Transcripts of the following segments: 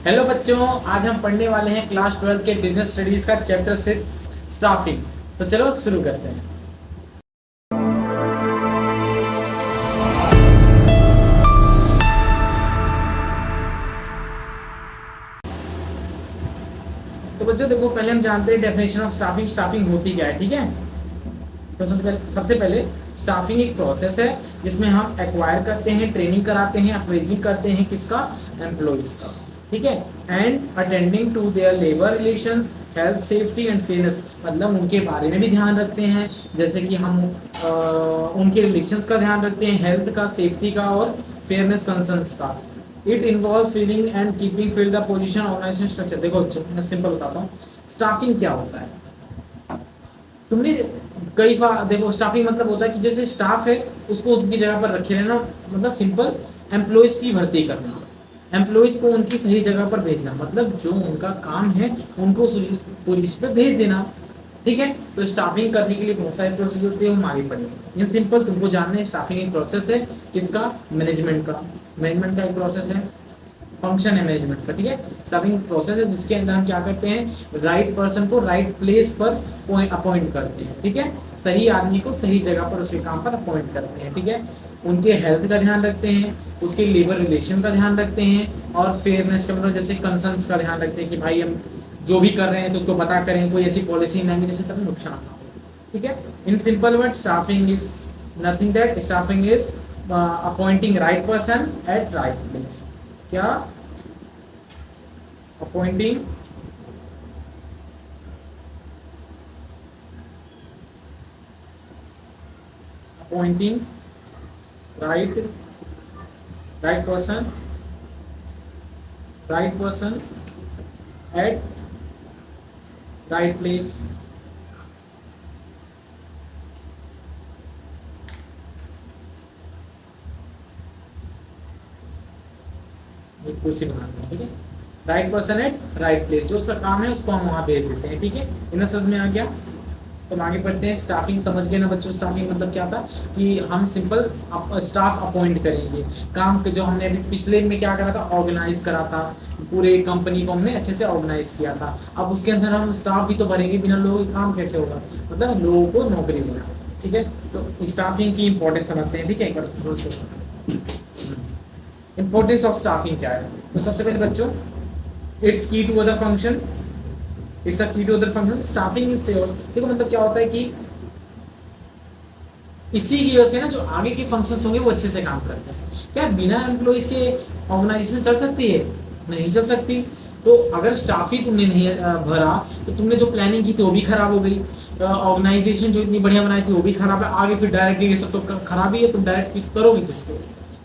Hello बच्चों, आज हम पढ़ने वाले हैं क्लास 12 के बिजनेस स्टडीज का चैप्टर 6 स्टाफिंग। तो चलो शुरू करते हैं। तो बच्चों देखो, पहले हम जानते हैं डेफिनेशन ऑफ स्टाफिंग। स्टाफिंग होती क्या है, ठीक है। तो सबसे पहले स्टाफिंग एक प्रोसेस है जिसमें हम एक्वायर करते हैं, ट्रेनिंग कराते हैं, अप्रेजिंग करते हैं किसका, एम्प्लॉइज का, ठीक है। And attending to their labour relations, health, safety and fairness, मतलब उनके बारे में भी ध्यान रखते हैं, जैसे कि हम उनके रिलेशंस का ध्यान रखते हैं, हेल्थ का, सेफ्टी का और फेयरनेस कंसर्न्स का। It involve filling and keeping fill the position organisation structure. देखो बच्चों, मैं सिंपल बताता हूँ स्टाफिंग क्या होता है। तुमने देखो, स्टाफिंग मतलब होता है कि जैसे स्टाफ है उसको उसकी जगह पर रखे रहना, मतलब सिंपल एम्प्लॉयज की भर्ती करना, एम्प्लॉयज को उनकी सही जगह पर भेजना, मतलब जो उनका काम है उनको उस पोजीशन पे भेज देना, ठीक है। तो स्टाफिंग करने के लिए बहुत सारे प्रोसेस होते हैं, हम आगे पढ़ेंगे। इन सिंपल तुमको जानना है, स्टाफिंग एक प्रोसेस है किसका, मैनेजमेंट का एक प्रोसेस है, फंक्शन है मैनेजमेंट का, ठीक है। स्टाफिंग प्रोसेस है जिसके अंदर हम क्या करते हैं, राइट पर्सन को राइट प्लेस पर अपॉइंट करते हैं, ठीक है। सही आदमी को सही जगह पर उसके काम पर अपॉइंट करते हैं, ठीक है। उनके हेल्थ का ध्यान रखते हैं, उसके लेबर रिलेशन का ध्यान रखते हैं, और फेयरनेस का मतलब जैसे कंसर्न्स का ध्यान रखते हैं कि भाई हम जो भी कर रहे हैं तो उसको पता करें, कोई ऐसी पॉलिसी नहीं जिससे तब नुकसान ना हो, ठीक है। In simple word, staffing is nothing that staffing is appointing right person at right place. क्या, appointing appointing right right person at right place। एक कुर्सी बनाते हैं, ठीक है। Right person at right place, जो सा काम है उसको हम वहां भेज देते हैं, ठीक है। इन समझ में आ गया। तो हम आगे पढ़ते हैं। स्टाफिंग समझ गए ना बच्चों, स्टाफिंग मतलब क्या था कि हम सिंपल स्टाफ अपॉइंट करेंगे। काम जो हमने अभी पिछले में क्या करा था, ऑर्गेनाइज करा था, पूरे कंपनी को हमने अच्छे से ऑर्गेनाइज किया था। अब उसके अंदर हम स्टाफ भी तो भरेंगे, बिना लोगों के काम कैसे होगा, मतलब लोगों को नौकरी देना, ठीक है। तो स्टाफिंग की इंपॉर्टेंस समझते हैं, ठीक है। इंपॉर्टेंस ऑफ स्टाफिंग क्या है, तो सबसे पहले बच्चों, it's key to other function, it's a key to other function. Staffing in sales, देखो मतलब क्या होता है कि इसी की वजह से ना जो आगे के फंक्शंस होंगे वो अच्छे से काम करते हैं। क्या बिना एम्प्लॉइज के ऑर्गेनाइजेशन चल सकती है, नहीं चल सकती। तो अगर स्टाफ ही तुमने नहीं भरा तो तुमने जो प्लानिंग की थी वो भी खराब हो गई, ऑर्गेनाइजेशन जो इतनी बढ़िया बनाई थी वो भी खराब है, आगे फिर डायरेक्टली ये सब तो खराब ही है, तुम डायरेक्ट करोगे किसको,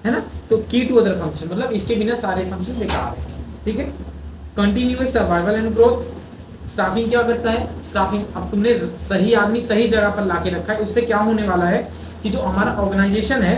है ना। तो की टू अदर फंक्शन मतलब इसके बिना सारे फंक्शन बेकार है, ठीक है। Continuous survival and growth. Staffing क्या करता है, स्टाफिंग, अब तुमने सही आदमी सही जगह पर लाके रखा है, उससे क्या होने वाला है कि जो हमारा ऑर्गेनाइजेशन है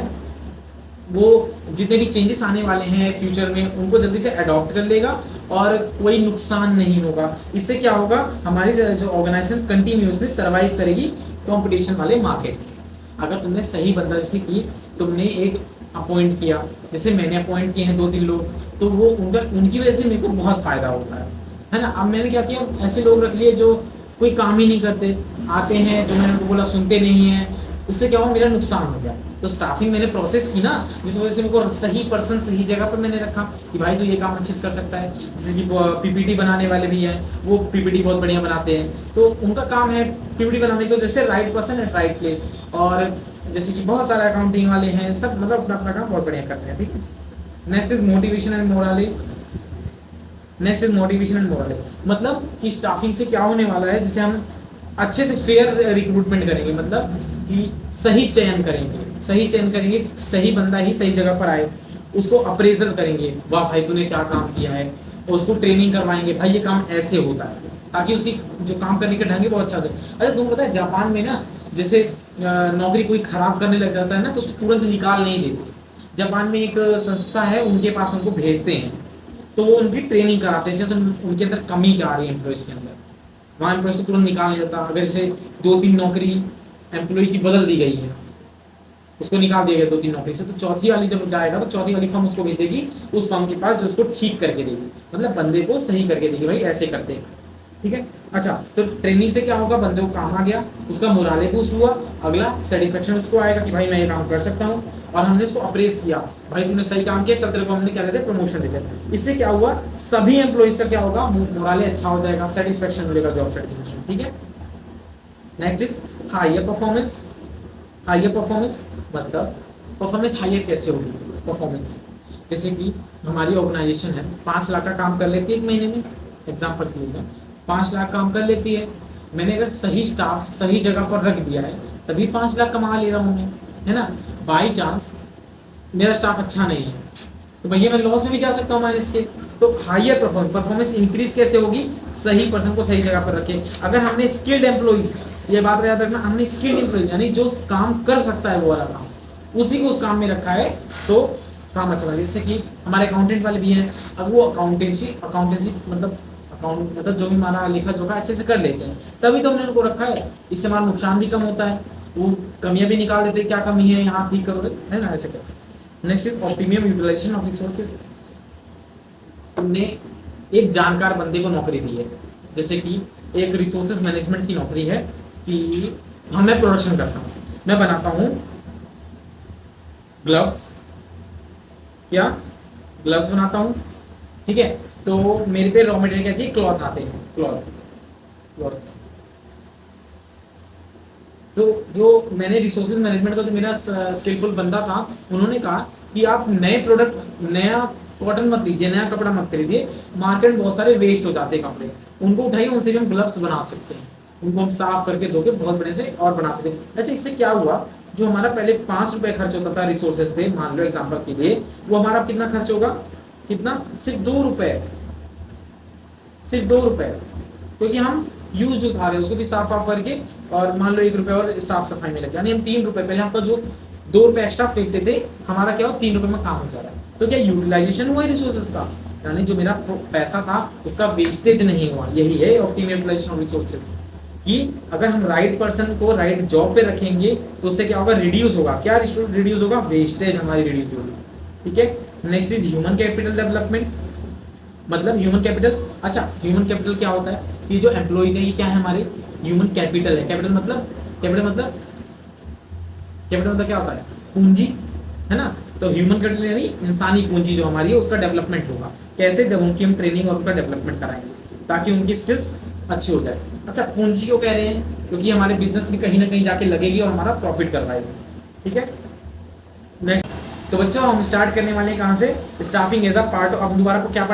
वो जितने भी चेंजेस आने वाले हैं फ्यूचर में उनको जल्दी से अडॉप्ट कर लेगा और कोई नुकसान नहीं होगा। इससे क्या होगा, हमारी जो ऑर्गेनाइजेशन कंटिन्यूअसली सर्वाइव करेगी कंपटीशन वाले मार्केट में। अगर तुमने सही बंदा, जैसे कि तुमने एक अपॉइंट किया, जैसे मैंने अपॉइंट किए हैं 2-3 लोग, तो वो उनकी वजह से मेरे को बहुत फायदा होता है ना। अब मैंने क्या किया, ऐसे लोग रख लिए जो कोई काम ही नहीं करते, आते हैं जो मैंने उनको बोला सुनते नहीं है, उससे क्या हुआ, मेरा नुकसान हो गया। तो स्टाफिंग मैंने प्रोसेस की ना, जिस वजह से मेरे को सही पर्सन सही जगह पर मैंने रखा कि भाई तो ये काम अच्छे से कर सकता है। जैसे कि पीपीटी बनाने वाले भी हैं, वो पीपीटी बहुत बढ़िया बनाते हैं, तो उनका काम है पीपीटी बनाने को, जैसे right person at right place. और जैसे कि बहुत सारे अकाउंटिंग वाले हैं, सब मतलब अपना अपना काम बहुत बढ़िया करते हैं, ठीक है। Next is motivation and morale. Next is motivation and morale, मतलब कि स्टाफिंग से क्या होने वाला है, जैसे हम अच्छे से फेयर रिक्रूटमेंट करेंगे, मतलब कि सही चयन करेंगे, सही बंदा ही सही जगह पर आए, उसको अप्रेजल करेंगे, वाह भाई तूने क्या काम किया है, और उसको ट्रेनिंग करवाएंगे, भाई ये काम ऐसे होता है, ताकि उसकी जो काम करने का ढंग है बहुत अच्छा हो। अच्छा तुम पता है जापान में ना, जैसे नौकरी कोई खराब करने लग जाता है ना तो उसको तुरंत निकाल नहीं देते। जापान में एक संस्था है, उनके पास उनको भेजते हैं, तो वो उनकी ट्रेनिंग कराते हैं, जैसे उनके अंदर कमी क्या आ रही है एम्प्लॉयज के अंदर, वहाँ एम्प्लॉयज को तुरंत निकाल नहीं जाता। अगर जैसे 2-3 नौकरी एम्प्लॉय की बदल दी गई है उसको निकाल दिया गया 2-3 नौकरी से, तो चौथी वाली जब जाएगा तो चौथी वाली फर्म उसको भेजेगी उस फर्म के पास जो उसको ठीक करके देगी, मतलब बंदे को सही करके देगी, भाई ऐसे करते हैं, ठीक है। अच्छा, तो ट्रेनिंग से क्या होगा, बंदे को काम आ गया, उसका मोराले बूस्ट हुआ, अगला सेटिस्फेक्शन उसको आएगा कि भाई मैं ये काम कर सकता हूँ, और हमने उसको अप्रेज किया, भाई तूने सही काम किया, चल तेरे को हमने क्या देते, प्रमोशन देते। इससे क्या हुआ, सभी एम्प्लॉइज का क्या होगा, मोराले अच्छा हो जाएगा, सेटिस्फेक्शन मिलेगा, जॉब सेटिस्फेक्शन, ठीक है। Next is higher performance. Higher performance मतलब परफॉर्मेंस हायर कैसे होगी, परफॉर्मेंस जैसे कि हमारी ऑर्गेनाइजेशन है 5 लाख का काम कर लेती है एक महीने में, एग्जाम्पल के लिए 5 लाख काम कर लेती है, मैंने अगर सही स्टाफ सही जगह पर रख दिया है तभी 5 लाख कमा ले रहा हूँ मैं, है ना। बाई चांस मेरा स्टाफ अच्छा नहीं है तो भैया मैं लॉस में भी जा सकता हूँ माइनस के। तो हायर परफॉर्मेंस इंक्रीज कैसे होगी, सही पर्सन को सही जगह पर रखे। अगर हमने स्किल्ड एम्प्लॉइज, ये बात याद रखना, हमने स्किल्ड एम्प्लॉइज यानी जो काम कर सकता है वो वाला काम, उसी को उस काम में रखा है तो काम अच्छा लगेगा। जैसे कि हमारे अकाउंटेंट वाले भी हैं, अब वो अकाउंटेंसी मतलब अकाउंट मतलब जो भी हमारा लेखा जोखा अच्छे से कर लेते हैं, तभी तो हमने उनको रखा है, इससे हमारा नुकसान भी कम होता है, वो कमियां भी निकाल देते हैं, क्या कमी है यहाँ ठीक करोगे, है ना, ऐसे करते। Next is optimum utilisation of resources. तुमने एक जानकार बंदे को नौकरी दी है, जैसे कि एक रिसोर्सेज मैनेजमेंट की नौकरी है कि मैं प्रोडक्शन करता हूँ, मैं बनाता हूँ ग्लव्स, क्या ग्लव्स बनाता हूँ, ठीक है। तो मेरे पे रॉ मटेरियल क्या चाहिए, क्लॉथ आते हैं, क्लॉथ। तो जो मैंने रिसोर्सेज मैनेजमेंट का जो मेरा स्किलफुल बंदा था, उन्होंने कहा कि आप नए प्रोडक्ट, नया कॉटन मत लीजिए, नया कपड़ा मत खरीदिए, मार्केट में बहुत सारे वेस्ट हो जाते हैं कपड़े, उनको उठाइए, उनसे भी हम ग्लव्स बना सकते हैं, उनको हम साफ करके धोके बहुत बड़े से और बना सकते हैं। अच्छा, इससे क्या हुआ, जो हमारा पहले 5 रुपए खर्च होता था रिसोर्सेज पे, मान लो एग्जाम्पल के लिए, वो हमारा कितना खर्च होगा, कितना, सिर्फ 2 रुपए, सिर्फ 2 रुपए, क्योंकि हम यूज उठा रहे हैं उसको फिर साफ साफ करके, और मान लो 1 रुपए और साफ सफाई में लग गया, यानी हम 3 रुपए, पहले हमका जो 2 रुपए एक्स्ट्रा फेंकते थे, हमारा क्या हो 3 रुपए में काम हो जा रहा है। तो क्या यूटिलाइजेशन हुआ है रिसोर्सेज का, यानी जो मेरा पैसा था उसका वेस्टेज नहीं हुआ। यही है ऑप्टिमम यूटिलाइजेशन ऑफ रिसोर्सेज, कि अगर हम राइट पर्सन को राइट जॉब पे रखेंगे तो उससे क्या होगा, रिड्यूस होगा, क्या रिड्यूस होगा, वेस्टेज हमारी रिड्यूस होगी, ठीक है। Next is human capital development, मतलब ह्यूमन कैपिटल। अच्छा, ह्यूमन कैपिटल क्या होता है, ये जो एम्प्लॉइज है ये क्या है, हमारे ह्यूमन कैपिटल है। कैपिटल मतलब क्या होता है, पूंजी, है ना। तो ह्यूमन कैपिटल यानी इंसानी पूंजी जो हमारी है उसका डेवलपमेंट होगा, कैसे, जब उनकी हम ट्रेनिंग और उनका डेवलपमेंट कराएंगे ताकि उनकी स्किल्स अच्छी हो जाए। अच्छा, पूंजी क्यों कह रहे हैं, क्योंकि हमारे बिजनेस में कहीं ना कहीं जाके लगेगी और हमारा प्रॉफिट करवाएगी, ठीक है। नेक्स्ट, तो बच्चों हम स्टार्ट करने वाले हैं कहाँ से, staffing as a part of, अब दोबारा को क्या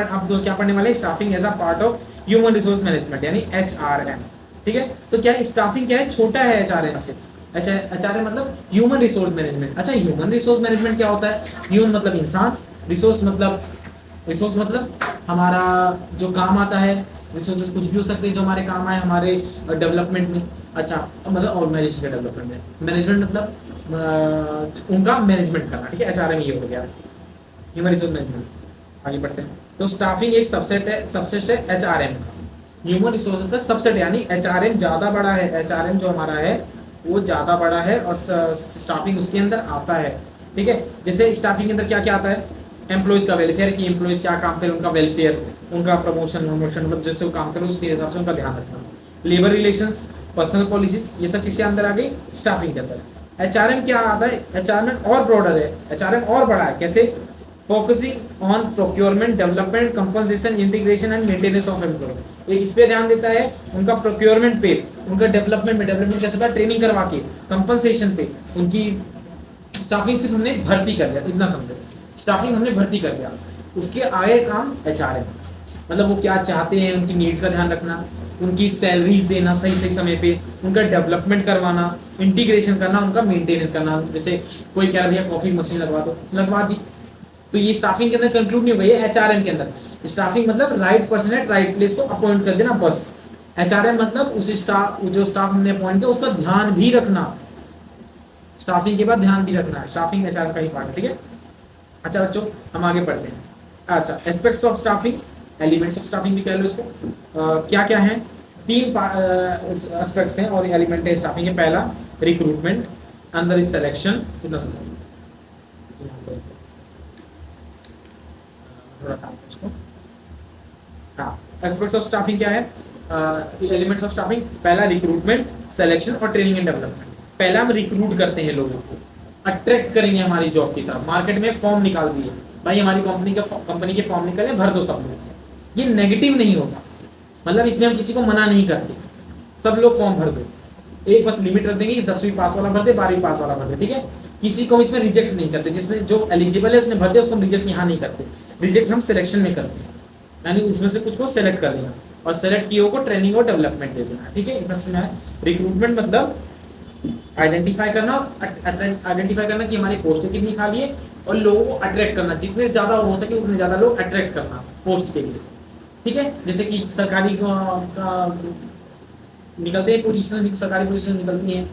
पढ़ने वाले हैं, staffing as a part of human resource management यानी HRM, ठीक है। तो क्या स्टाफिंग क्या है, छोटा है HRM से। अच्छा, HRM मतलब ह्यूमन रिसोर्स मैनेजमेंट। अच्छा, ह्यूमन रिसोर्स मैनेजमेंट क्या होता है, ह्यूमन मतलब इंसान, रिसोर्स मतलब हमारा जो काम आता है, रिसोर्सेज कुछ भी हो सकते हैं जो हमारे काम आए हमारे डेवलपमेंट में। अच्छा, मतलब ऑर्गेनाइजेशन के डेवलपमेंट में, मैनेजमेंट मतलब उनका मैनेजमेंट करना, ठीक है। HRM ये हो गया, ह्यूमन रिसोर्स मैनेजमेंट। आगे बढ़ते हैं, तो स्टाफिंग एक सबसेट है HRM का, ह्यूमन रिसोर्सेज का सबसेट, यानी HRM ज़्यादा बड़ा है, HRM जो हमारा है वो ज़्यादा बड़ा है और स्टाफिंग उसके अंदर आता है, ठीक है। जैसे स्टाफिंग के अंदर क्या क्या आता है, एम्प्लॉइज का वेलफेयर, कि एम्प्लॉइज क्या काम करें उनका वेलफेयर, उनका प्रमोशन मतलब जैसे वो काम करें उसके हिसाब से उनका ध्यान रखना, लेबर रिलेशंस, पर्सनल पॉलिसीज, ये सब किसके अंदर आ गई, स्टाफिंग के अंदर। HRM क्या आता है, HRM और ब्रॉडर है, HRM और बड़ा है, कैसे, focusing on procurement, development, compensation, integration and maintenance of employ. एक इस पे ध्यान देता है, उनका प्रोक्योरमेंट पे, उनका डेवलपमेंट कैसे था, ट्रेनिंग करवा के, कंपनसेशन पे, उनकी स्टाफिंग सिर्फ हमने भर्ती कर दिया, इतना समझो, स्टाफिंग हमने भर्ती कर दिया, उसके आगे काम HRM, मतलब वो क्या चाहते हैं, उनकी नीड्स का ध्यान रखना, उनकी सैलरीज देना सही सही समय पे, उनका डेवलपमेंट करवाना, इंटीग्रेशन करना, उनका मेंटेनेंस करना। जैसे कोई कह रहा भैया कॉफी मशीन लगवा दो, लगवा दी, तो ये स्टाफिंग के अंदर कंक्लूड नहीं हो गई है, HRM के अंदर। स्टाफिंग मतलब right person at right place को अपॉइंट कर देना, बस। HRM मतलब उस जो स्टाफ हमने अपॉइंट किया उसका ध्यान भी रखना, स्टाफिंग के बाद ध्यान भी रखना है, स्टाफिंग HRM का ही पार्ट है, ठीक है। अच्छा बच्चों, हम आगे बढ़ते हैं। अच्छा, aspects of staffing, elements of staffing भी कह लो इसको, क्या क्या है, 3 एस्पेक्ट्स हैं और एलिमेंट है स्टाफिंग के। पहला रिक्रूटमेंट, अंदर इज सिलेक्शन, थोड़ा काम है इसको। हाँ, एस्पेक्ट्स ऑफ स्टाफिंग क्या है, एलिमेंट्स ऑफ स्टाफिंग, पहला रिक्रूटमेंट, सिलेक्शन और ट्रेनिंग एंड डेवलपमेंट। पहला हम रिक्रूट करते हैं लोगों को, अट्रैक्ट करेंगे हमारी जॉब की तरफ, मार्केट में फॉर्म निकाल दिए, भाई हमारी कंपनी के फॉर्म निकले, भर दो सब लोग। ये नेगेटिव नहीं होता, मतलब इसमें हम किसी को मना नहीं करते, सब लोग फॉर्म भर दो, एक बस लिमिट रख देंगे कि 10वीं पास वाला भर दे, 12वीं पास वाला भर दे, ठीक है। किसी को हम इसमें रिजेक्ट नहीं करते, जिसने जो एलिजिबल है उसने भर दिया, उसको हम रिजेक्ट यहाँ नहीं करते। रिजेक्ट हम सिलेक्शन में करते हैं, यानी उसमें से कुछ को सेलेक्ट कर लेना और सेलेक्ट किए को ट्रेनिंग और डेवलपमेंट दे देना, ठीक है। इतना सुना है। रिक्रूटमेंट मतलब आइडेंटिफाई करना कि हमारी पोस्ट कितनी खाली है और लोगों को अट्रैक्ट करना, जितने ज्यादा हो सके उतने ज्यादा लोग अट्रैक्ट करना पोस्ट के लिए, ठीक है। जैसे कि सरकारी निकलते हैं पोजीशन, सरकारी पोजीशन निकलती हैं,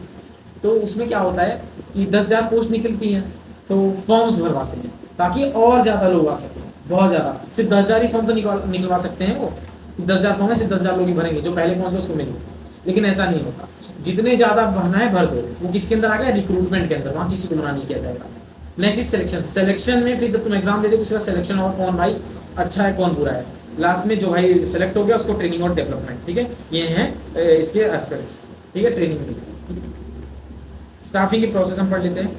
तो उसमें क्या होता है कि 10,000 पोस्ट निकलती हैं, तो फॉर्म्स भरवाते हैं ताकि और ज्यादा लोग आ सकें, बहुत ज्यादा। सिर्फ 10,000 ही फॉर्म तो निकलवा सकते हैं वो, 10,000 फॉर्म है, सिर्फ 10,000 लोग ही भरेंगे, जो पहले पहुंचे उसको मिलेंगे। लेकिन ऐसा नहीं होता, जितने ज्यादा भरना है भर दो। वो किसके अंदर आ गया, रिक्रूटमेंट के अंदर, वहां किसी को मना नहीं किया जाएगा। नेक्स्ट सिलेक्शन, सिलेक्शन में फिर जब तुम एग्जाम देते हो उसका सिलेक्शन और कौन भाई अच्छा है कौन बुरा है, लास्ट में जो भाई सिलेक्ट हो गया उसको ट्रेनिंग और डेवलपमेंट, ठीक है। ये हैं इसके एस्पेक्ट्स, ठीक है। ट्रेनिंग में स्टाफिंग की प्रोसेस हम पढ़ लेते हैं।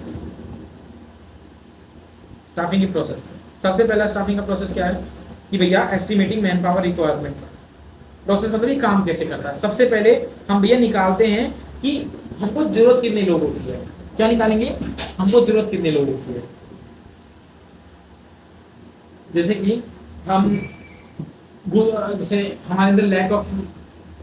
स्टाफिंग की प्रोसेस, सबसे पहला स्टाफिंग का प्रोसेस क्या है कि भैया estimating manpower requirement process, मतलब ये काम कैसे करता है। सबसे पहले हम भैया निकालते हैं कि हमको जरूरत कितने लोगों की है। क्या निकालेंगे, हमको जरूरत कितने लोगों की है। जैसे कि हम जैसे हमारे अंदर लैक ऑफ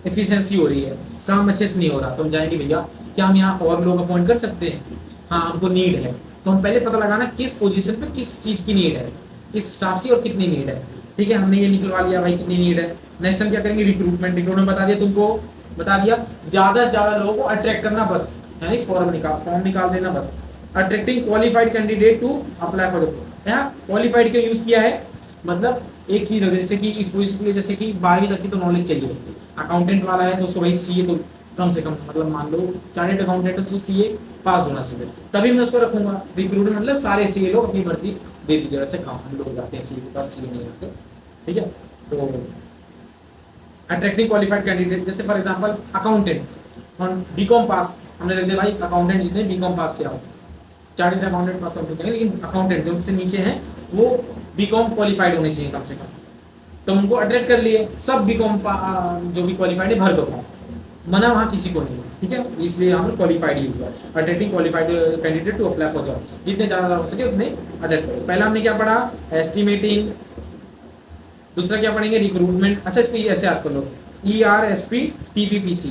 एफिशिएंसी हो रही है, काम अच्छे से नहीं हो रहा, तो हम जाएंगे भैया क्या हम यहाँ और लोग अपॉइंट कर सकते हैं, हाँ हमको नीड है, तो हम पहले पता लगाना किस पोजीशन पे किस चीज की नीड है, किस स्टाफ की और कितनी नीड है, ठीक है। हमने ये निकलवा लिया भाई कितनी नीड है। नेक्स्ट हम क्या करेंगे, रिक्रूटमेंट बता दिया तुमको, बता दिया ज्यादा से ज्यादा लोगों को अट्रैक्ट करना बस, यानी फॉर्म निकाल देना बस। Attracting qualified candidate to apply for the, यहाँ क्वालिफाइड का यूज किया है, मतलब एक चीज है जैसे कि इस पोजीशन के लिए जैसे कि 12वीं तक की तो नॉलेज चाहिए, अकाउंटेंट वाला है तो उसको भाई सीए तो कम से कम, मतलब मान लो चार्टर्ड अकाउंटेंट है तो सीए पास होना चाहिए, तभी मैं उसको रखूंगा। रिक्रूटमेंट मतलब सारे सीए लोग अपनी भर्ती दे दीजिए, वैसे काम हम लोग जाते हैं सीए के पास, सीए नहीं आते, ठीक है। तो अट्रैक्टिंग क्वालिफाइड कैंडिडेट, जैसे फॉर एग्जांपल अकाउंटेंट और बीकॉम पास, हमने रख दिया भाई अकाउंटेंट जितने बीकॉम पास से आओ, चार्टर्ड अकाउंटेंट पास होते हैं, लेकिन अकाउंटेंट जो उनसे नीचे हैं वो बीकॉम क्वालिफाइड होने चाहिए कम से कम, तो उनको अट्रैक्ट कर लिए। सब बीकॉम जो भी क्वालिफाइड है भर दो फॉर्म, मना वहाँ किसी को नहीं, ठीक है। इसलिए हम क्वालिफाइड यूज हुआ, attracting qualified candidate to apply for job, जितने ज्यादा हो सके उतने अट्रैक्ट करो। पहला हमने क्या पढ़ा, एस्टिमेटिंग, दूसरा क्या पढ़ेंगे, रिक्रूटमेंट। अच्छा इसको ऐसे याद कर लो, ERSP TPPC,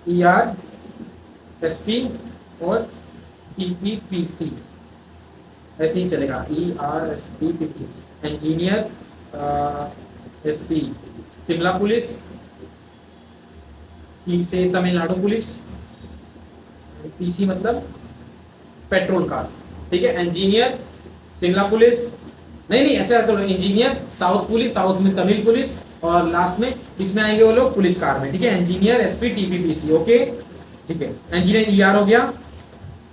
ERSP और TPPC, ऐसे ही चलेगा। ERSP TPPC, engineer, SP Shimla police, P से तमिलनाडु पुलिस, PC मतलब पेट्रोल कार, ठीक है। इंजीनियर शिमला पुलिस, नहीं ऐसे याद करो, इंजीनियर साउथ पुलिस, साउथ में तमिल पुलिस, और लास्ट में इसमें आएंगे वो लोग पुलिस कार में, ठीक है। इंजीनियर SP TPPC, ओके, ठीक है। इंजीनियर ER हो गया।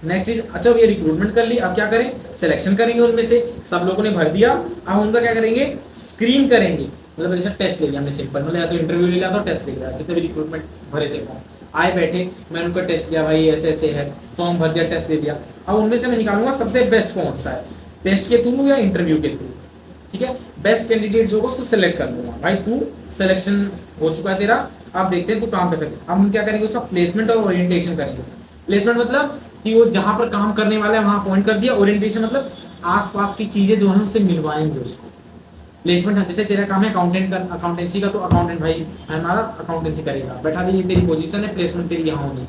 नेक्स्ट इज, अच्छा ये रिक्रूटमेंट कर ली, अब क्या करें, सिलेक्शन करेंगे, उनमें से सब लोगों ने भर दिया, अब उनका क्या करेंगे, स्क्रीन करेंगे, मतलब जैसे टेस्ट ले लिया हमने सिंपल, मतलब या तो इंटरव्यू ले लिया तो टेस्ट ले लिया, जितने भी रिक्रूटमेंट भरे थे फॉर्म आए बैठे, मैंने उनका टेस्ट लिया, भाई ऐसे ऐसे है, फॉर्म भर दिया, टेस्ट दे दिया। अब उनमें से मैं निकालूंगा सबसे बेस्ट कौन सा है, टेस्ट के थ्रू या इंटरव्यू के थ्रू, ठीक है। बेस्ट कैंडिडेट जो होगा उसको सिलेक्ट कर लूंगा, भाई तू सिलेक्शन हो चुका है तेरा, अब देखते हैं तू काम कर सकते। अब हम क्या करेंगे, उसका प्लेसमेंट और ओरिएंटेशन करेंगे। प्लेसमेंट मतलब कि वो जहां पर काम करने वाला है वहां अपॉइंट कर दिया, ओरिएंटेशन मतलब आसपास की चीजें जो है उससे मिलवाएंगे उसको। प्लेसमेंट है, जैसे तेरा काम है अकाउंटेंट का, अकाउंटेंसी का, तो अकाउंटेंट भाई हमारा अकाउंटेंसी करेगा, बैठा दे, ये तेरी पोजीशन है, प्लेसमेंट तेरी यहाँ होनी है।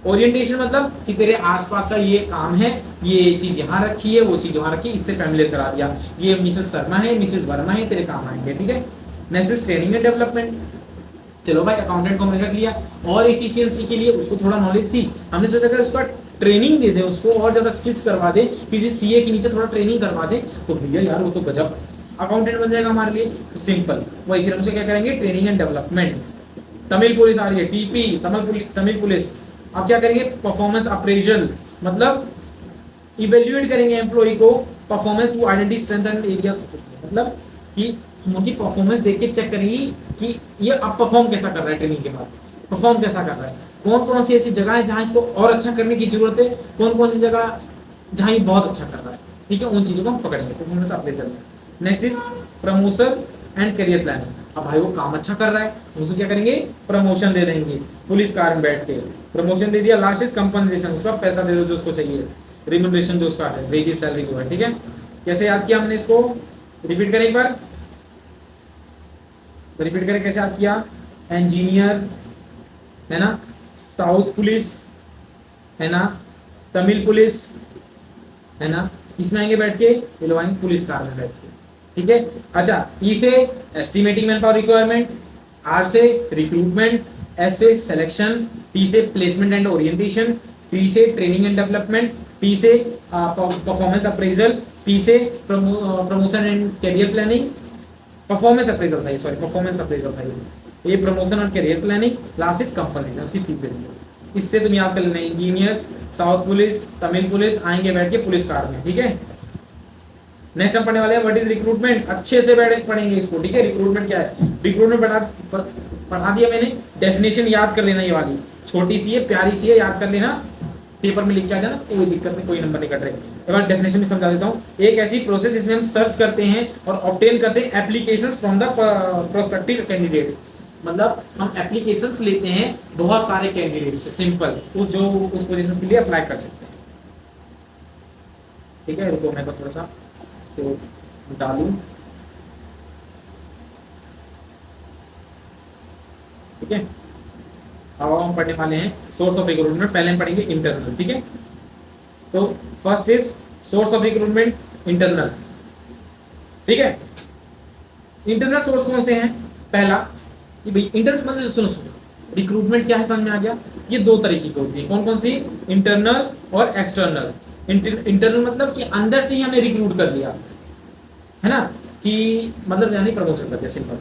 ओरिएंटेशन मतलब कि तेरे आसपास का ये काम है, ये चीज यहाँ रखी है, वो चीज वहाँ रखी है, इससे फैमिलियर करा दिया, ये मिसेस शर्मा है, मिसेस वर्मा है, तेरे काम आएंगे, ठीक है। नेक्स्ट ट्रेनिंग एंड डेवलपमेंट, चलो भाई अकाउंटेंट को हमने रख लिया, और एफिशिएंसी के लिए उसको थोड़ा नॉलेज थी, हमने सोचा कि उसका ट्रेनिंग दे दे, उसको और ज्यादा स्किल्स करवा दे, कि जिस सीए के नीचे थोड़ा ट्रेनिंग करवा दे, तो भैया यार वो तो गजब अकाउंटेंट बन जाएगा हमारे लिए। तो सिंपल वही, फिर हमसे क्या करेंगे, training and development. Tamil police आ रही है, TP तमिल पुलिस, आप क्या करेंगे, परफॉर्मेंस अप्रेजल, मतलब इवेल्युएट करेंगे एम्प्लॉय को performance to identity strength and areas, मतलब कि उनकी परफॉर्मेंस देख के चेक करेंगे कि ये अब परफॉर्म कैसा कर रहा है, ट्रेनिंग के बाद परफॉर्म कैसा कर रहा है, कौन कौन सी ऐसी जगह है जहाँ इसको और अच्छा करने की जरूरत है, कौन कौन सी जगह जहाँ ये बहुत अच्छा कर रहा है, ठीक है, उन चीजों को हम पकड़ेंगे परफॉर्मेंस अप्रेजल में। Next is promotion and career planning. अब भाई वो काम अच्छा कर रहा है, उसको क्या करेंगे, प्रमोशन दे देंगे, पुलिस कार में बैठ के प्रमोशन दे दिया। लास्ट इज कंपनसेशन, उसका पैसा दे दो जो उसको चाहिए, रिम्यूनरेशन जो उसका है, वेजेस सैलरी जो है, ठीक है। कैसे याद किया हमने इसको, रिपीट करें एक बार, रिपीट करें कैसे याद किया, इंजीनियर है ना, साउथ पुलिस है ना, तमिल पुलिस है ना, इसमें आएंगे बैठ के, ये लोग आएंगे पुलिस कार में बैठ के, ठीक है। अच्छा, ई से estimating manpower requirement, R से रिक्रूटमेंट, एस से सिलेक्शन, टी से प्लेसमेंट एंड ओरिएंटेशन, टी से ट्रेनिंग एंड डेवलपमेंट, पी से परफॉर्मेंस अप्रेजल, पी से promotion and career planning, performance appraisal था ये, सॉरी परफॉर्मेंस अप्रेजल था ये प्रमोशन और career planning, last is compensation, उसकी फी देंगे। इससे तुम याद कर लेना, engineers, south police, Tamil police आएंगे बैठ के पुलिस कार में, ठीक है। नेक्स्ट हम पढ़ने वाले हैं व्हाट इज रिक्रूटमेंट, अच्छे से बैठ पढ़ेंगे इसको, ठीक है। रिक्रूटमेंट क्या है, रिक्रूटमेंट पढ़ा दिया मैंने, डेफिनेशन याद कर लेना, ये वाली छोटी सी है, प्यारी सी है, याद कर लेना, पेपर में लिख के आ जाना, कोई दिक्कत नहीं, कोई नंबर नहीं कट रहे। एक बार डेफिनेशन भी समझा देता हूँ। एक ऐसी प्रोसेस जिसमें हम सर्च करते हैं और ऑब्टेन करते हैं applications from the prospective candidates, मतलब हम एप्लीकेशंस लेते हैं बहुत सारे कैंडिडेट से, सिंपल उस जो उस पोजीशन के लिए अप्लाई कर सकते हैं, ठीक है। रुको मैं थोड़ा सा तो डालूं, ठीक है। अब हम पढ़ने वाले हैं सोर्स ऑफ रिक्रूटमेंट, पहले हम पढ़ेंगे इंटरनल, ठीक है। तो first is source of recruitment internal, ठीक है। इंटरनल सोर्स कौन से हैं, पहला कि भाई इंटरनल मतलब सुनो सुनो, रिक्रूटमेंट क्या है समझ में आ गया, ये दो तरीके की होती है, कौन कौन सी, इंटरनल और एक्सटर्नल। इंटरनल मतलब कि अंदर से ही हमें रिक्रूट कर लिया है ना, कि मतलब यानी प्रमोशन कर दिया, सिंपल।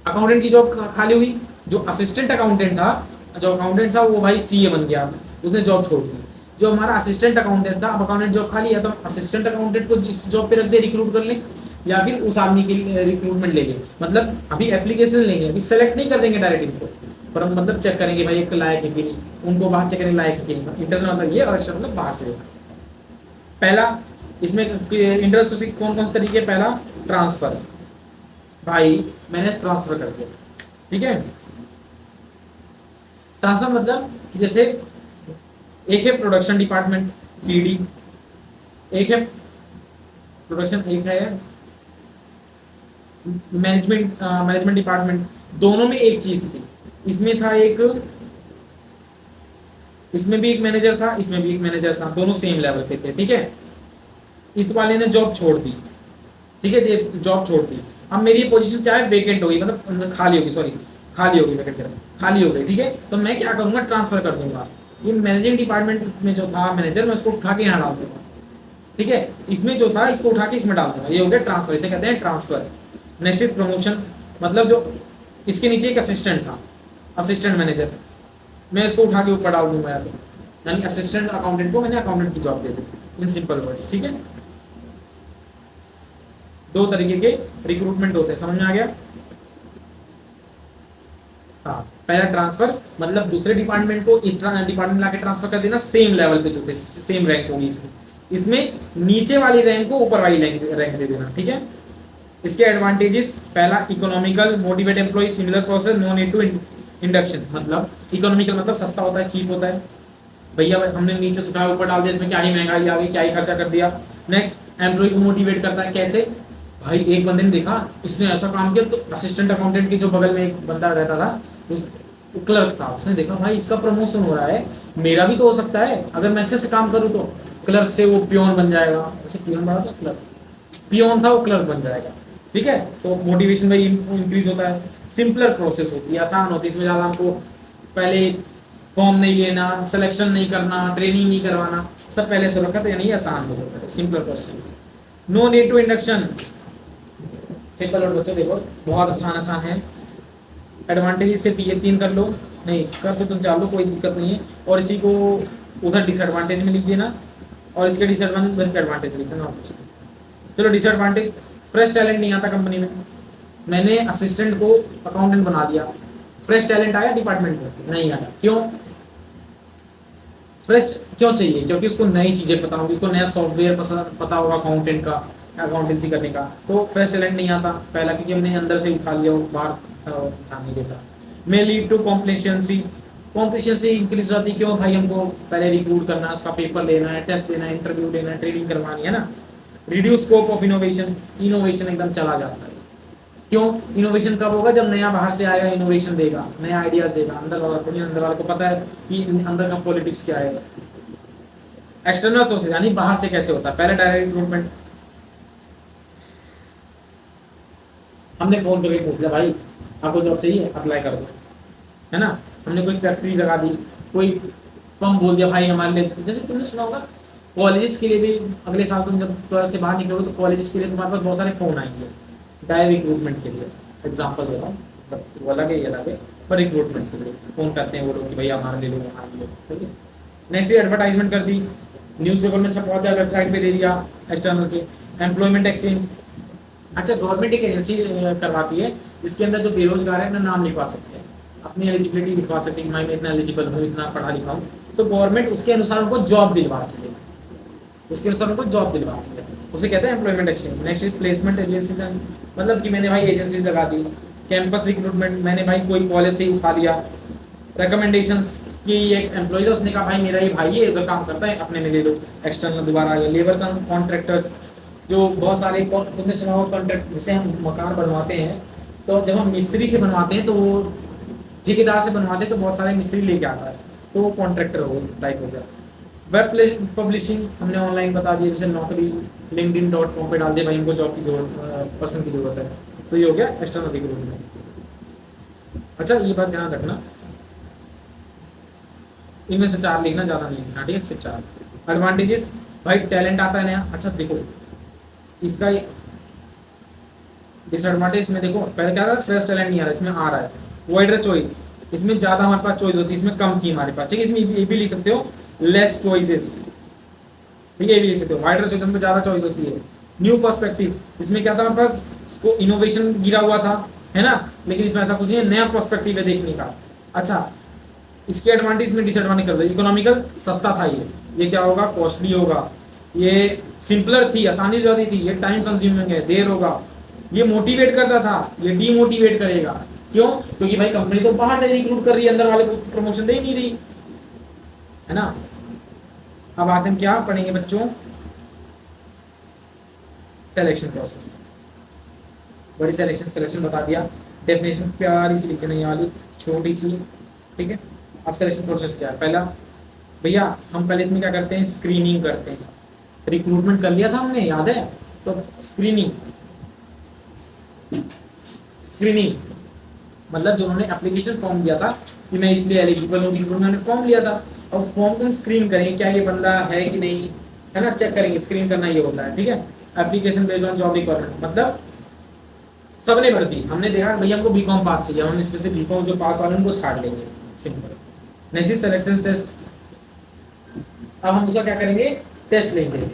अकाउंटेंट की जॉब खाली हुई, जो असिस्टेंट अकाउंटेंट था वो भाई सीए बन गया, उसने जॉब छोड़ दी। जो हमारा असिस्टेंट अकाउंटेंट था, अब अकाउंटेंट जॉब खाली है तो असिस्टेंट अकाउंटेंट को जिस जॉब पे रख दे रिक्रूट कर ले, या फिर उस आदमी के लिए रिक्रूटमेंट लेंगे, मतलब अभी एप्लीकेशन लेंगे, अभी सेलेक्ट नहीं कर देंगे डायरेक्ट इनको, पर हम मतलब चेक करेंगे भाई एक लायक है कि नहीं, उनको बाहर चेक करेंगे लायक है कि नहीं। इंटरनल मतलब ये, और एक्सटर्नल मतलब बाहर से। पहला इसमें इंटरनल सोर्स कौन कौन से तरीके, पहला ट्रांसफर, भाई मैंने ट्रांसफर कर दिया, ठीक है। ट्रांसफर मतलब जैसे एक है प्रोडक्शन डिपार्टमेंट पीडी, एक है प्रोडक्शन, एक है मैनेजमेंट डिपार्टमेंट, दोनों में एक चीज थी, इसमें था एक, इसमें भी एक मैनेजर था, इसमें भी एक मैनेजर था, दोनों सेम लेवल पे थे, ठीक है। इस वाले ने जॉब छोड़ दी, ठीक है, जॉब छोड़ दी, अब मेरी पोजीशन क्या है, वेकेंट हो गई, मतलब खाली होगी, सॉरी खाली होगी, वैकेंट खाली हो गई, ठीक है। तो मैं क्या करूंगा, ट्रांसफर कर दूंगा, ये मैनेजिंग डिपार्टमेंट में जो था मैनेजर, मैं उसको उठा के यहाँ डाल दूंगा, ठीक है। इसमें जो था इसको उठा के इसमें डाल दूंगा, ये हो गया ट्रांसफर, इसे कहते हैं ट्रांसफर। नेक्स्ट इज प्रमोशन, मतलब जो इसके नीचे एक असिस्टेंट था, असिस्टेंट मैनेजर, मैं इसको उठा के ऊपर डाल दूंगा, यानी असिस्टेंट अकाउंटेंट को मैंने अकाउंटेंट की job they the, in simple words, ठीक है। दो तरीके के रिक्रूटमेंट होते हैं, समझ में आ गया। हाँ, पहला ट्रांसफर मतलब दूसरे डिपार्टमेंट को इस डिपार्टमेंट लाके ट्रांसफर कर देना, सेम लेवल पे जो थे, सेम रैंक होगी इसमें नीचे वाली रैंक को ऊपर वाली रैंक दे देना, ठीक है। इसके एडवांटेजेस, पहला economical, motivate employ, similar process, no need to induction, मतलब इकोनॉमिकल मतलब सस्ता होता है, चीप होता है, भैया हमने नीचे से उठाया ऊपर डाल दिया, इसमें क्या ही महंगाई आ गई, क्या ही खर्चा कर दिया। नेक्स्ट, एम्प्लॉय को मोटिवेट करता है, कैसे, भाई एक बंदे ने देखा इसने ऐसा काम किया, तो असिस्टेंट अकाउंटेंट के जो बगल में एक बंदा रहता था, उस क्लर्क था, उसने देखा भाई इसका प्रमोशन हो रहा है, मेरा भी तो हो सकता है, अगर मैं अच्छे से काम करूँ तो क्लर्क से वो पियोन बन जाएगा, ऐसे पियोन बना था, क्लर्क पियोन था, वो क्लर्क बन जाएगा, ठीक है। तो मोटिवेशन भाई इंक्रीज होता है, सिंपलर प्रोसेस होती है, आसान होती है, इसमें ज़्यादा हमको पहले फॉर्म नहीं लेना, सिलेक्शन नहीं करना, ट्रेनिंग नहीं करवाना, सब पहले से रखा, तो यानी आसान हो जाता है, simpler process. No need to induction, simple और बच्चों देखो बहुत आसान है। एडवांटेज सिर्फ ये तीन कर लो, नहीं करते तो चालो, कोई दिक्कत नहीं है। और इसी को उधर डिसएडवांटेज में लिख देना और इसके डिसएडवांटेज उधर के एडवांटेज लिख देना। चलो डिसएडवांटेज, फ्रेश टैलेंट नहीं आता कंपनी में। मैंने असिस्टेंट को अकाउंटेंट बना दिया, फ्रेश टैलेंट आया डिपार्टमेंट में? नहीं आया। क्यों? फ्रेश क्यों चाहिए? क्योंकि उसको नई चीजें पता होंगी, उसको नया सॉफ्टवेयर पता होगा अकाउंटेंट का, अकाउंटेंसी करने का। तो फ्रेश टैलेंट नहीं आता पहला, क्योंकि हमने अंदर से उठा लिया, बाहर नहीं देता। मे लीड टू कॉम्प्लिशेंसी, कॉम्प्लिशेंसी इंक्रीज होती है। क्यों भाई? हमको पहले रिक्रूट करना है, उसका पेपर लेना है, टेस्ट लेना है, इंटरव्यू लेना है, ट्रेनिंग करवानी है ना। Reduce scope of innovation, innovation एकदम चला जाता है। क्यों? इनोवेशन कब होगा? जब नया बाहर से आएगा, इनोवेशन देगा, नया आइडियाज देगा। अंदर वाला को नहीं, अंदर वाले को पता है कि अंदर का पॉलिटिक्स क्या है। एक्सटर्नल सोर्सेज यानी बाहर से कैसे होता है। पहले डायरेक्ट रिक्रूटमेंट, हमने फोन करके पूछ लिया भाई आपको जॉब चाहिए, अप्लाई कर दो, है ना। हमने कोई फैक्ट्री लगा दी, कोई फर्म बोल दिया भाई हमारे लिए, जैसे तुमने सुना होगा कॉलेजेस के लिए भी अगले साल तुम जब 12 से बाहर निकलोगे तो कॉलेजेस के लिए तुम्हारे पास बहुत सारे फोन आएंगे डायरेक्ट रिक्रूटमेंट के लिए। एग्जाम्पल दे रहा हूँ, वो अलग है, ये अलग है, पर रिक्रूटमेंट के लिए फोन करते हैं वो लोग कि भैया हमारे ले लो, हमारे ले लो, ठीक है। नेक्स्ट एडवर्टाइजमेंट कर दी, न्यूज़पेपर में छपवा दिया, वेबसाइट पे दे दिया एक्सटर्नल के। एम्प्लॉयमेंट एक्सचेंज, अच्छा गवर्नमेंट एक एजेंसी करवाती है जिसके अंदर जो बेरोजगार है अपना नाम लिखवा सकते हैं, अपनी एलिजिबिलिटी लिखवा सकते हैं कि मैं इतना एलिजिबल हूँ, इतना पढ़ा लिखा हूँ। तो गवर्नमेंट उसके अनुसार उनको जॉब दिलवाती है, उसके अनुसार उनको जॉब दिलवाती है, उसे कहते हैं employment exchange. Next placement agency, मतलब कि मैंने भाई एजेंसीज लगा दी। कैंपस रिक्रूटमेंट, मैंने भाई कोई कॉलेज से ही उठा लिया। रिकमेंडेशंस कि एक एम्प्लॉय था, उसने कहा भाई मेरा ये भाई है उधर काम करता है, अपने में ले लो एक्सटर्नल दोबारा। या लेबर कॉन्ट्रैक्टर्स, जो बहुत सारे तुमने सुना हो कॉन्ट्रैक्ट, जैसे हम मकान बनवाते हैं तो जब हम मिस्त्री से बनवाते हैं तो वो ठेकेदार से बनवाते हैं तो बहुत सारे मिस्त्री लेके आता है, तो वो कॉन्ट्रैक्टर हो टाइप हो गया। वेब पब्लिशिंग हमने ऑनलाइन बता दिया, जैसे नौकरी linkedin.com पे डाल दिया भाई इनको जॉब की जरूरत, पर्सन की जरूरत है, तो ये हो गया एक्सटर्नल रिक्रूटमेंट। अच्छा ये बात ध्यान रखना, इनमें से 4 लिखना, ज्यादा नहीं लिखना, ठीक है, सिर्फ 4। एडवांटेजेस, भाई टैलेंट आता है नया। अच्छा देखो इसका डिसएडवांटेज में देखो, पहले क्या था, फ्रेश टैलेंट नहीं आ रहा, इसमें आ रहा है। वाइडर चॉइस, इसमें ज्यादा हमारे पास चॉइस होती है, इसमें कम थी हमारे पास, ठीक है। इसमें ये भी लिख सकते हो लेस चॉइसेस, ठीक है, ये भी लिख सकते हो। वाइडर चॉइस में ज्यादा चॉइस होती है। न्यू पर्सपेक्टिव, इसमें क्या था हमारे पास, इसको इनोवेशन गिरा हुआ था, है ना, लेकिन इसमें ऐसा कुछ नहीं है, नया पर्सपेक्टिव है देखने का। अच्छा इसके एडवांटेज में डिसएडवांटेज कर दो। इकोनॉमिकल, सस्ता था ये क्या होगा, कॉस्टली होगा। ये सिंपलर थी, आसानी से होती थी। ये टाइम कंज्यूमिंग है, देर होगा। ये मोटिवेट करता था, ये डीमोटिवेट करेगा। क्यों? क्योंकि भाई कंपनी तो बाहर से रिक्रूट कर रही है, अंदर वाले को प्रमोशन दे नहीं रही, है ना। अब आते हैं क्या पढ़ेंगे बच्चों, सिलेक्शन प्रोसेस। बड़ी सिलेक्शन बता दिया। डेफिनेशन प्यारी सी लिखी नहीं वाली, छोटी सी, ठीक है। अब सिलेक्शन प्रोसेस क्या है, पहला भैया हम पहले इसमें क्या करते हैं, स्क्रीनिंग करते हैं। रिक्रूटमेंट कर लिया था हमने, याद है, तो स्क्रीनिंग मतलब जो उन्होंने एप्लीकेशन फॉर्म दिया था कि मैं इसलिए एलिजिबल हूँ, उन्होंने फॉर्म लिया था, और फॉर्म को स्क्रीन करेंगे क्या ये बंदा है कि नहीं, है ना, चेक करेंगे। स्क्रीन करना ये होता है, ठीक है। Application based on job requirement, मतलब सबने भर दी, हमने देखा भैया हमको बीकॉम पास चाहिए, हम इसमें से बीकॉम जो पास वाले उनको छाड़ लेंगे, सिंपल। नेक्स्ट सेलेक्शन टेस्ट, अब हम उसका क्या करेंगे, टेस्ट लेंगे।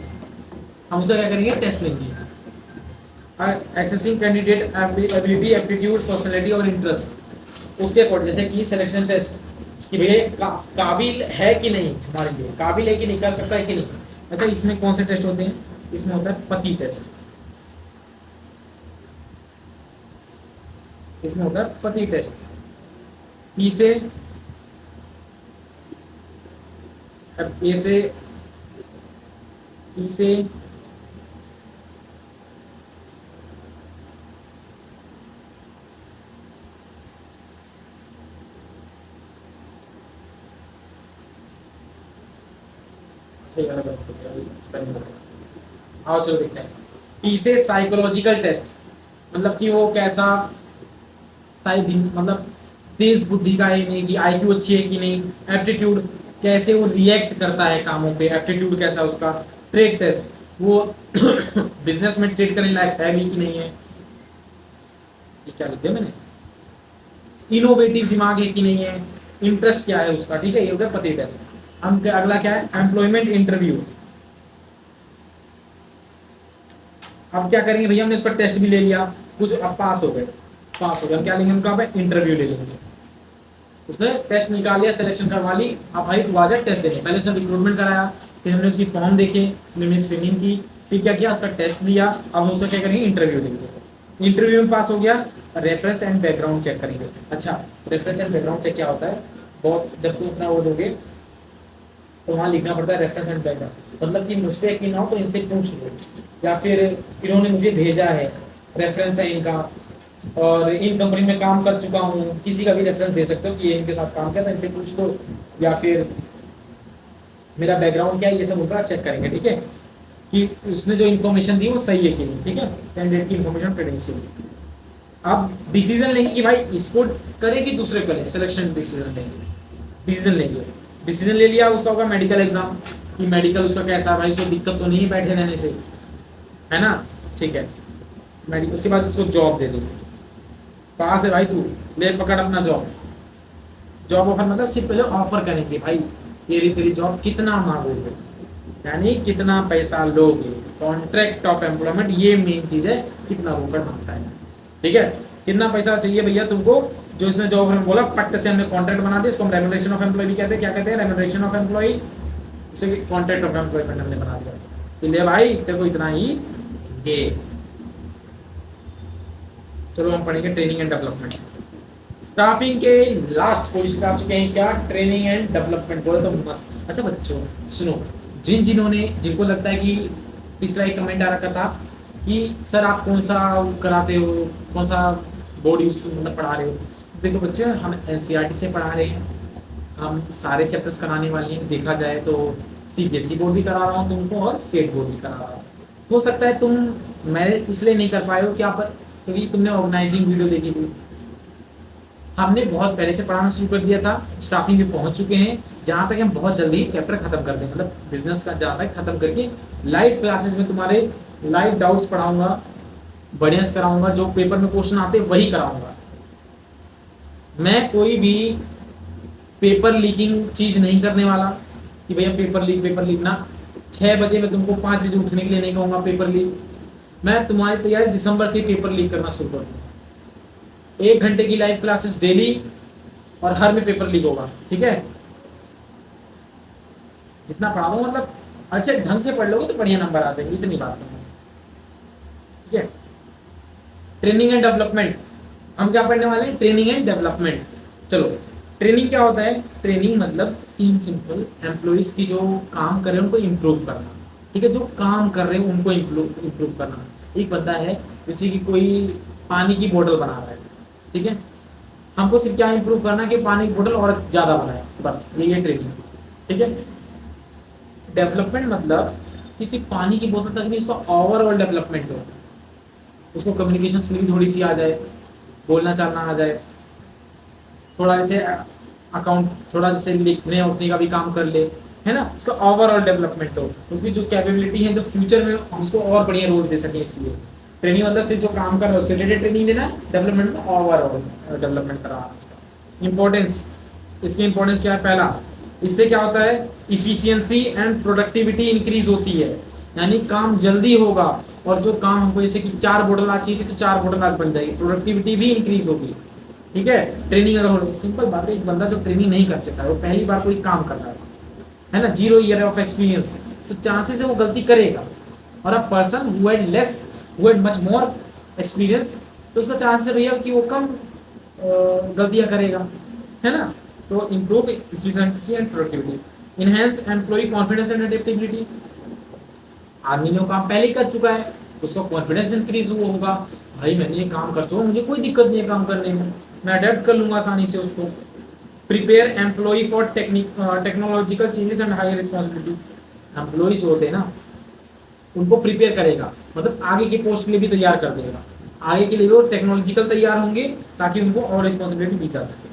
Accessing candidate ability, aptitude, personality और इंटरेस्ट, उसके अकॉर्डिंग, जैसे कि सिलेक्शन टेस्ट कि भैया काबिल है कि नहीं, हमारे लिए काबिल है कि नहीं, कर सकता है कि नहीं। अच्छा इसमें कौन से टेस्ट होते हैं, इसमें होता है पति टेस्ट, इसमें होता है पति टेस्ट। पी से ए से पी से आओ चलो देखते हैं। पी से साइकोलॉजिकल टेस्ट, मतलब कि वो कैसा मतलब तेज बुद्धि का है नहीं, कि आईक्यू अच्छी है कि नहीं। एप्टीट्यूड, कैसे वो रिएक्ट करता है कामों पे, एप्टीट्यूड कैसा उसका। ट्रेड टेस्ट, वो बिजनेस में ट्रेड करने लायक है भी कि नहीं है। ये क्या लिख दिया मैंने, इनोवेटिव दिमाग है कि नहीं है, इंटरेस्ट क्या है उसका, ठीक है, ये हो गया पति टेस्ट। हम अगला क्या है, एम्प्लॉयमेंट इंटरव्यू। अब क्या करेंगे भैया, हमने उसका टेस्ट भी ले लिया, कुछ अब पास हो गए, पास हो गए, हम क्या लेंगे उनका, इंटरव्यू ले लेंगे। उसने टेस्ट निकाल लिया, सिलेक्शन करवा ली, अब भाई तू आ जा टेस्ट देने। पहले उसने रिक्रूटमेंट कराया, फिर हमने उसकी फॉर्म देखे, हमने स्क्रीनिंग की, फिर क्या किया, उसका टेस्ट लिया, अब हम उसका क्या करेंगे, इंटरव्यू देंगे। इंटरव्यू में पास हो गया, रेफरेंस एंड बैकग्राउंड चेक करेंगे। अच्छा, रेफरेंस एंड बैकग्राउंड चेक क्या होता है, बॉस जब तुम अपना वो दोगे तो वहाँ लिखना पड़ता है रेफरेंस एंड बैकग्राउंड, मतलब कि मुझ पे यकीन ना हो तो इनसे पूछ लो, या फिर इन्होंने मुझे भेजा है, रेफरेंस है इनका, और इन कंपनी में काम कर चुका हूँ, किसी का भी रेफरेंस दे सकते हो कि ये इनके साथ काम किया था, इनसे पूछ लो, या फिर मेरा बैकग्राउंड क्या है, ये सब ऊपर चेक करेंगे, ठीक है, कि उसने जो इन्फॉर्मेशन दी वो सही है कि नहीं, ठीक है, कैंडिडेट की इन्फॉर्मेशन क्रेडेंशियल। अब डिसीजन लेंगे कि भाई इसको करे कि दूसरे करे, सिलेक्शन डिसीजन लेंगे, डिसीजन लेंगे। डिसीजन ले लिया, उसका होगा मेडिकल एग्जाम, कि मेडिकल उसका कैसा है, भाई उसको दिक्कत तो नहीं है बैठे रहने से, है ना, ठीक है, मेडिकल। उसके बाद उसको जॉब दे देंगे, पास है भाई तू, ले पकड़ अपना जॉब। जॉब ऑफर मतलब सिर्फ पहले ऑफर करेंगे, भाई ये तेरी जॉब कितना मांगोगे, यानी कितना पैसा लोगे, कॉन्ट्रैक्ट ऑफ एम्प्लॉयमेंट, ये मेन चीज है, कितना रोकड़ मांगता है, ठीक है, कितना पैसा चाहिए भैया तुमको, जो इसने जॉब हमने बोला पट्ट से हमने कॉन्ट्रैक्ट बना दिया, इसको हम रेमुनरेशन ऑफ एम्प्लॉय भी कहते हैं। क्या कहते हैं, रेमुनरेशन ऑफ एम्प्लॉय, उसे कॉन्ट्रैक्ट ऑफ एम्प्लॉयमेंट हमने बना दिया, कि ले भाई तेरे को इतना ही दे। चलो हम पढ़ेंगे ट्रेनिंग एंड डेवलपमेंट। स्टाफिंग के लास्ट पोजीशन आ चुके हैं, क्या, ट्रेनिंग एंड डेवलपमेंट, बोले तो मस्त। अच्छा बच्चों सुनो, जिनको लगता है कि पिछला एक कमेंट आ रखा था कि सर आप कौन सा कराते हो, कौन सा बोर्ड यूज मतलब पढ़ा रहे हो, देखो बच्चे हम एनसीईआरटी से पढ़ा रहे हैं, हम सारे चैप्टर्स कराने वाले हैं, देखा जाए तो सीबीएसई बोर्ड भी करा रहा हूँ तुमको और स्टेट बोर्ड भी करा रहा हूँ। हो सकता है तुम, मैं इसलिए नहीं कर पाए हो क्या पर, क्योंकि तुमने ऑर्गेनाइजिंग वीडियो देखी थी, हमने बहुत पहले से पढ़ाना शुरू कर दिया था, स्टाफिंग में पहुंच चुके हैं, जहां तक हम बहुत जल्दी चैप्टर खत्म कर दें, मतलब बिजनेस का जहां तक खत्म करके लाइव क्लासेस में तुम्हारे लाइव डाउट्स पढ़ाऊंगा, बढ़िया से कराऊंगा, जो पेपर में क्वेश्चन आते वही कराऊंगा। मैं कोई भी पेपर लीकिंग चीज नहीं करने वाला कि भैया पेपर लीक ना, 6 बजे मैं तुमको 5 बजे उठने के लिए नहीं कहूंगा पेपर लीक। मैं तुम्हारी तैयारी दिसंबर से पेपर लीक करना शुरू कर दूंगा, 1 घंटे की लाइव क्लासेस डेली, और हर में पेपर लीक होगा, ठीक है, जितना पढ़ा दो मतलब अच्छे ढंग से पढ़ लोगे तो बढ़िया नंबर आ जाएंगे, इतनी बात है, ठीक है। ट्रेनिंग एंड डेवलपमेंट, हम क्या पढ़ने वाले हैं, ट्रेनिंग एंड डेवलपमेंट। चलो, ट्रेनिंग क्या होता है, ट्रेनिंग मतलब इन सिंपल एम्प्लॉइज की जो काम कर रहे हैं उनको इम्प्रूव करना, ठीक है, जो काम कर रहे हैं उनको इम्प्रूव करना। एक बंदा है जैसे कि कोई पानी की बोतल बना रहा है, ठीक है, हमको सिर्फ क्या इम्प्रूव करना है कि पानी की बोतल और ज्यादा बनाए, बस यही है ट्रेनिंग, ठीक है। डेवलपमेंट मतलब किसी पानी की बोतल तक नहीं, इसका ओवरऑल डेवलपमेंट हो, उसको कम्युनिकेशन स्किल भी थोड़ी सी आ जाए, बोलना चालना आ जाए, थोड़ा जैसे अकाउंट, थोड़ा जैसे लिखने उठने का भी काम कर ले, है ना, उसका ओवरऑल डेवलपमेंट हो, उसकी जो कैपेबिलिटी है जो फ्यूचर में हम उसको और बढ़िया रोल दे सके। इसलिए ट्रेनिंग मतलब सिर्फ जो काम कर रहे हो उससे रिलेटेड ट्रेनिंग देना, डेवलपमेंट में ओवरऑल डेवलपमेंट कराना उसका। इंपॉर्टेंस, इसकी इंपॉर्टेंस क्या है, पहला इससे क्या होता है, इफिशियंसी एंड प्रोडक्टिविटी इंक्रीज होती है, यानी काम जल्दी होगा, और जो काम हमको जैसे कि 4 बोतल आज चाहिए थी तो 4 बोतल आज बन जाएगी, प्रोडक्टिविटी भी इंक्रीज होगी, ठीक है। ट्रेनिंग अगर हो, सिंपल बात है, एक बंदा जो ट्रेनिंग नहीं कर सकता है, वो पहली बार कोई काम कर रहा है ना, 0 ईयर ऑफ एक्सपीरियंस, तो चांसेस है वो गलती करेगा, और a person who had much more experience, तो उसका चांसेस है भैया कि वो कम गलतियां करेगा, है ना। तो improve efficiency and productivity, enhance employ confidence and adaptability, आदमी ने वो काम पहले ही कर चुका है, उसका कॉन्फिडेंस इंक्रीज हुआ होगा, भाई मैंने ये काम कर चुका, मुझे कोई दिक्कत नहीं है काम करने में, मैं अडेप्ट कर लूंगा आसानी से उसको। Prepare employ for technological changes and higher responsibility, employees होते हैं ना, उनको प्रिपेयर करेगा, मतलब आगे के पोस्ट के लिए भी तैयार कर देगा, आगे के लिए वो टेक्नोलॉजिकल तैयार होंगे ताकि उनको और रिस्पॉन्सिबिलिटी दी जा सके,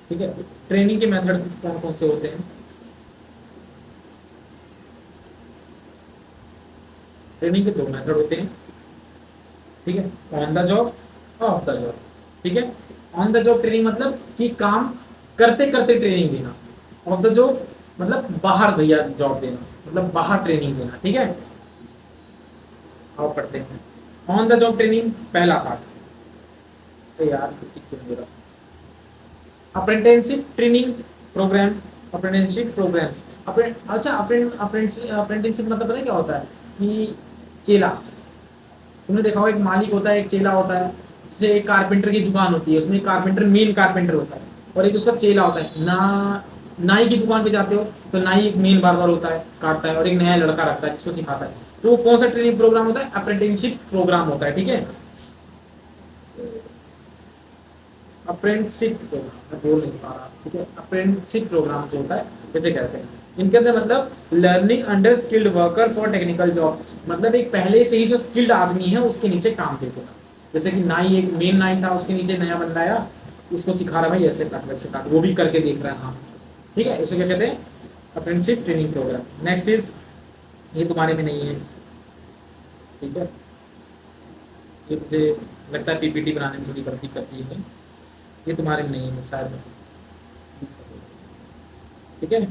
ठीक है। ट्रेनिंग के मेथड कौन कौन से होते हैं, ट्रेनिंग के 2 मेथड होते हैं, ठीक है, on the job, of the job, ठीक है। ऑन द जॉब ट्रेनिंग मतलब कि काम करते करते ट्रेनिंग देना। ऑफ द जॉब मतलब बाहर भैया जॉब देना, मतलब बाहर ट्रेनिंग देना, ठीक है। आओ पढ़ते हैं। ऑन द जॉब ट्रेनिंग पहला पार्ट यार, apprenticeship training programme, apprenticeship programmes. अच्छा, अप्रेंटिसशिप मतलब पता है क्या होता है कि चेला, तुमने देखा होगा एक मालिक होता है, एक चेला होता है। जैसे एक कारपेंटर की दुकान होती है, उसमें कारपेंटर मेन कारपेंटर होता है और एक उसका चेला होता है ना। नाई की दुकान पे जाते हो तो नाई एक मेन बार्बर होता है, काटता है, और एक नया लड़का रखता है जिसको सिखाता है। तो वो कौन सा ट्रेनिंग प्रोग्राम होता है? अप्रेंटिसशिप प्रोग्राम होता है, ठीक है। अप्रेंटिसशिप प्रोग्राम, मैं बोल नहीं पा रहा, ठीक है। अप्रेंटिसशिप प्रोग्राम जो होता है जैसे कहते हैं, इनके अंदर मतलब learning under skilled worker for technical job, मतलब एक पहले से ही जो स्किल्ड आदमी है उसके नीचे काम देते हैं। जैसे कि नाई, एक मेन नाई था, उसके नीचे नया बंदा आया, उसको सिखा रहा भाई ऐसे काट वैसे काट, वो भी करके देख रहा है, हाँ ठीक है। उसे क्या कहते हैं? Apprenticeship training programme. Next is, ये तुम्हारे में नहीं है, ठीक है। ये मुझे लगता है पीपीटी बनाने में थोड़ी गलती करती है, ये तुम्हारे में नहीं है शायद, ठीक है।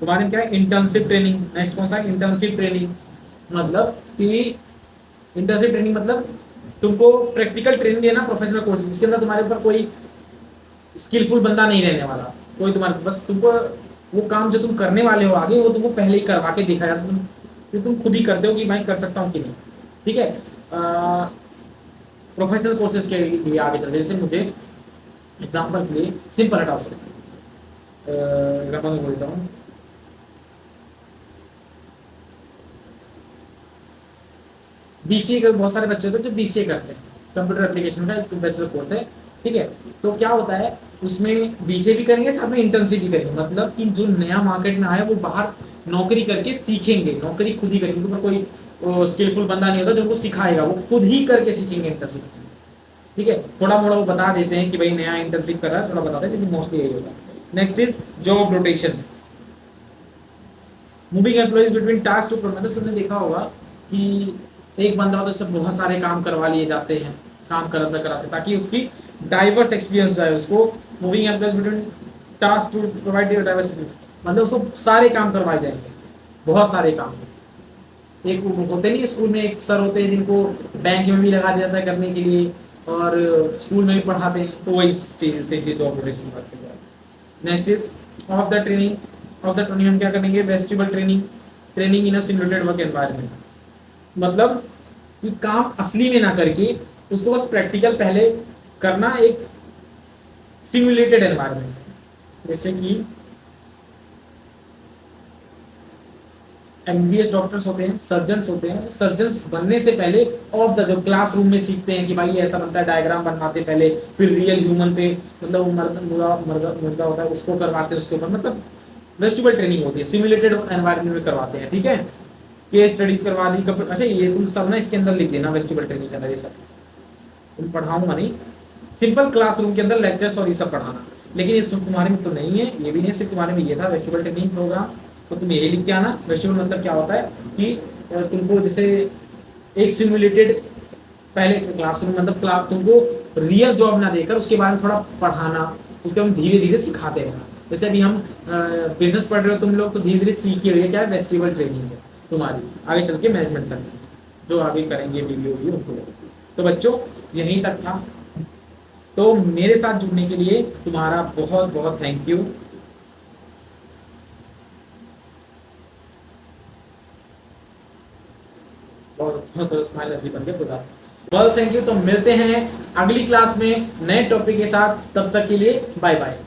तुम्हारे में क्या है? Internship training. नेक्स्ट कौन सा है? Internship training. मतलब कि इंटर्नशिप ट्रेनिंग मतलब तुमको प्रैक्टिकल ट्रेनिंग देना, प्रोफेशनल कोर्स जिसके अंदर तुम्हारे ऊपर कोई स्किलफुल बंदा नहीं रहने वाला, कोई तुम्हारे, बस तुमको वो काम जो तुम करने वाले हो आगे, वो तुमको पहले ही करवा के दिखाया, तुम खुद ही करते हो कि मैं कर सकता हूँ कि नहीं, ठीक है। प्रोफेशनल कोर्सेज के लिए आगे चलते, जैसे मुझे एग्जाम्पल के लिए सिंपल हटाओ सर, एग्जाम्पल में बोलता हूँ, बीसीए के बहुत सारे बच्चे होते हैं जो बीसीए करते हैं, कंप्यूटर एप्लीकेशन का एक बैचलर कोर्स है, ठीक है। तो क्या होता है उसमें, बीसीए भी करेंगे साथ में इंटर्नशिप भी करेंगे, मतलब कि जो नया मार्केट में आया वो बाहर नौकरी करके सीखेंगे, नौकरी खुद ही करेंगे, तो कोई स्किलफुल बंदा नहीं होता जो उनको सिखाएगा, वो खुद ही करके सीखेंगे इंटर्नशिप, ठीक है। थोड़ा मोड़ा वो बता देते हैं कि भाई नया इंटर्नशिप कर रहा है, थोड़ा बताते हैं, लेकिन मोस्टली यही होता है। Next is job rotation, moving employees between task to, मतलब तुमने देखा होगा कि एक बंदा होता है, उससे बहुत सारे काम करवा लिए जाते हैं, काम कराते कराते, ताकि उसकी डाइवर्स एक्सपीरियंस जाए उसको। Moving employees between task to provide diverse, मतलब उसको सारे काम करवाए जाएंगे, बहुत सारे काम। एक होते नहीं स्कूल में एक सर होते हैं जिनको बैंक में भी लगा दिया जाता है करने के लिए, और स्कूल में भी पढ़ाते हैं, तो वही चीज से चीज ऑपरेशन करते हैं। Next is of the training, of the training हम क्या करेंगे? Vestibule training, training in a simulated work environment, मतलब कि काम असली में ना करके उसको बस प्रैक्टिकल पहले करना, एक सिमुलेटेड एनवायरनमेंट। जैसे कि एमबीबीएस डॉक्टर्स होते हैं, सर्जन्स होते हैं, सर्जन्स बनने से पहले ऑफ द जॉब क्लासरूम में सीखते हैं कि भाई ऐसा बनता है, डायग्राम बनाते पहले, फिर रियल ह्यूमन पे, मतलब मुर्गा होता है उसको करवाते हैं उसके ऊपर, मतलब वेस्टिबल ट्रेनिंग होती है, सिमुलेटेड एनवायरनमेंट में करवाते हैं, ठीक है। केस स्टडीज करवा दी, अच्छा ये तुम सब ना इसके अंदर लिख देना, वेस्टिबल ट्रेनिंग के अंदर ये सब तुम पढ़ाऊंगा नहीं, सिंपल क्लासरूम के अंदर लेक्चर्स और ये सब पढ़ाना, लेकिन ये सब तुम्हारे में तो नहीं है, ये भी नहीं, सिर्फ तुम्हारे में ये था वेस्टिबल ट्रेनिंग प्रोग्राम, तो तुम यही लिख के आना। वेस्टिबल मतलब क्या होता है कि तुमको जैसे एक सिमुलेटेड पहले क्लासरूम, मतलब तुमको रियल जॉब ना देकर उसके बारे में थोड़ा पढ़ाना, उसके बाद धीरे धीरे सिखाते रहना। जैसे अभी हम बिजनेस पढ़ रहे हो तुम लोग, तो धीरे धीरे सीखे हुए क्या है, वेस्टिबल ट्रेनिंग है तुम्हारी, आगे चल के मैनेजमेंट करनी, जो आगे करेंगे वीडियो उनको। तो बच्चों यहीं तक था, तो मेरे साथ जुड़ने के लिए तुम्हारा बहुत बहुत थैंक यू। बहुत स्माइल अजीब बन गया, बहुत थैंक यू। तो मिलते हैं अगली क्लास में नए टॉपिक के साथ, तब तक के लिए बाय बाय।